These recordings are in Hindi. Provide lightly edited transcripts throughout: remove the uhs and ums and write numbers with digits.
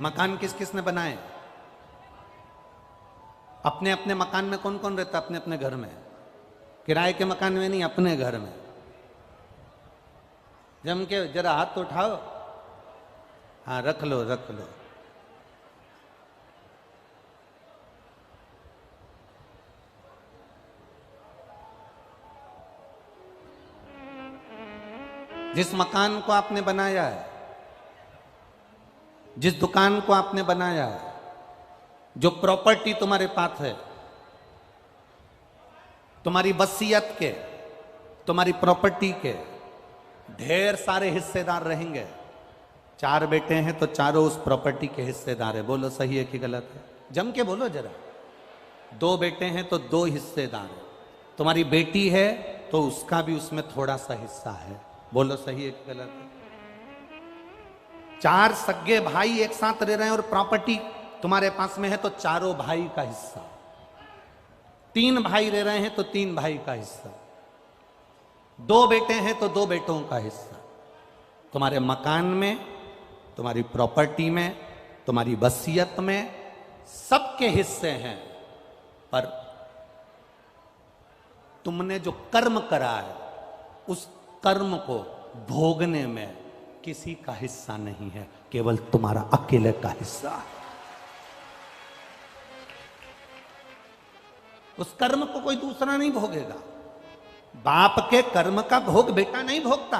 मकान किस किस ने बनाए? अपने अपने मकान में कौन कौन रहता? अपने अपने घर में। किराए के मकान में नहीं, अपने घर में। जम के जरा हाथ तो उठाओ। हाँ, रख लो रख लो। जिस मकान को आपने बनाया है, जिस दुकान को आपने बनाया है, जो प्रॉपर्टी तुम्हारे पास है, तुम्हारी वसीयत के, तुम्हारी प्रॉपर्टी के ढेर सारे हिस्सेदार रहेंगे। 4 बेटे हैं तो चारों उस प्रॉपर्टी के हिस्सेदार है। बोलो सही है कि गलत है? जम के बोलो जरा। 2 बेटे हैं तो 2 हिस्सेदार है। तुम्हारी बेटी है तो उसका भी उसमें थोड़ा सा हिस्सा है। बोलो सही है कि गलत है? 4 सगे भाई एक साथ रह रहे हैं और प्रॉपर्टी तुम्हारे पास में है तो चारों भाई का हिस्सा। 3 भाई रह रहे हैं तो 3 भाई का हिस्सा। 2 बेटे हैं तो 2 बेटों का हिस्सा। तुम्हारे मकान में, तुम्हारी प्रॉपर्टी में, तुम्हारी वसीयत में सबके हिस्से हैं, पर तुमने जो कर्म करा है उस कर्म को भोगने में किसी का हिस्सा नहीं है, केवल तुम्हारा अकेले का हिस्सा है। उस कर्म को कोई दूसरा नहीं भोगेगा। बाप के कर्म का भोग बेटा नहीं भोगता,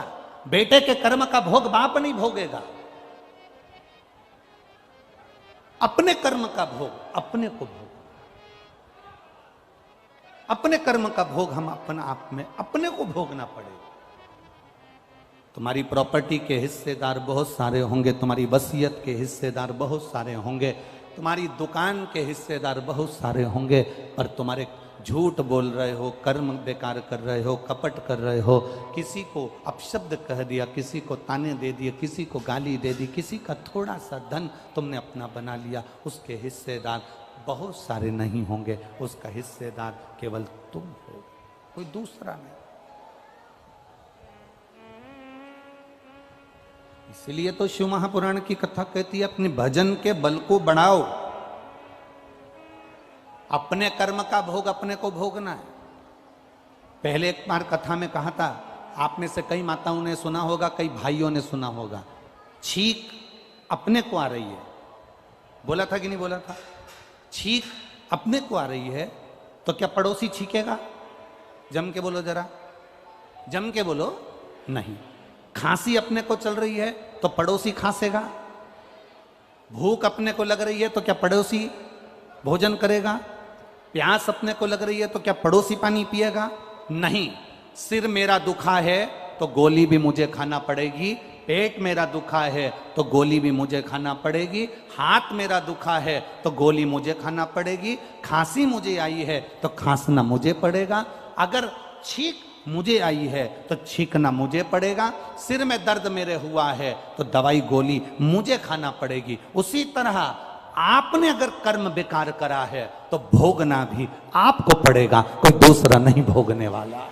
बेटे के कर्म का भोग बाप नहीं भोगेगा। अपने कर्म का भोग अपने को भोग, अपने कर्म का भोग हम अपने आप में अपने को भोगना पड़ेगा। तुम्हारी प्रॉपर्टी के हिस्सेदार बहुत सारे होंगे, तुम्हारी वसीयत के हिस्सेदार बहुत सारे होंगे, तुम्हारी दुकान के हिस्सेदार बहुत सारे होंगे, पर तुम्हारे झूठ बोल रहे हो, कर्म बेकार कर रहे हो, कपट कर रहे हो, किसी को अपशब्द कह दिया, किसी को ताने दे दिए, किसी को गाली दे दी, किसी का थोड़ा सा धन तुमने अपना बना लिया, उसके हिस्सेदार बहुत सारे नहीं होंगे, उसका हिस्सेदार केवल तुम हो, कोई दूसरा नहीं। इसलिए तो शिव महापुराण की कथा कहती है अपने भजन के बल को बढ़ाओ। अपने कर्म का भोग अपने को भोगना है। पहले एक बार कथा में कहा था, आप में से कई माताओं ने सुना होगा, कई भाइयों ने सुना होगा, छींक अपने को आ रही है। बोला था कि नहीं बोला था? छींक अपने को आ रही है तो क्या पड़ोसी छींकेगा? जम के बोलो जरा, जम के बोलो। नहीं। खांसी अपने को चल रही है तो पड़ोसी खांसेगा? भूख अपने को लग रही है तो क्या पड़ोसी भोजन करेगा? प्यास अपने को लग रही है तो क्या पड़ोसी पानी पिएगा? नहीं। सिर मेरा दुखा है तो गोली भी मुझे खाना पड़ेगी, पेट मेरा दुखा है तो गोली भी मुझे खाना पड़ेगी, हाथ मेरा दुखा है तो गोली मुझे खाना पड़ेगी, खांसी मुझे आई है तो खांसना मुझे पड़ेगा, अगर छींक मुझे आई है तो छींकना मुझे पड़ेगा, सिर में दर्द मेरे हुआ है तो दवाई गोली मुझे खाना पड़ेगी। उसी तरह आपने अगर कर्म बेकार करा है तो भोगना भी आपको पड़ेगा, कोई दूसरा नहीं भोगने वाला।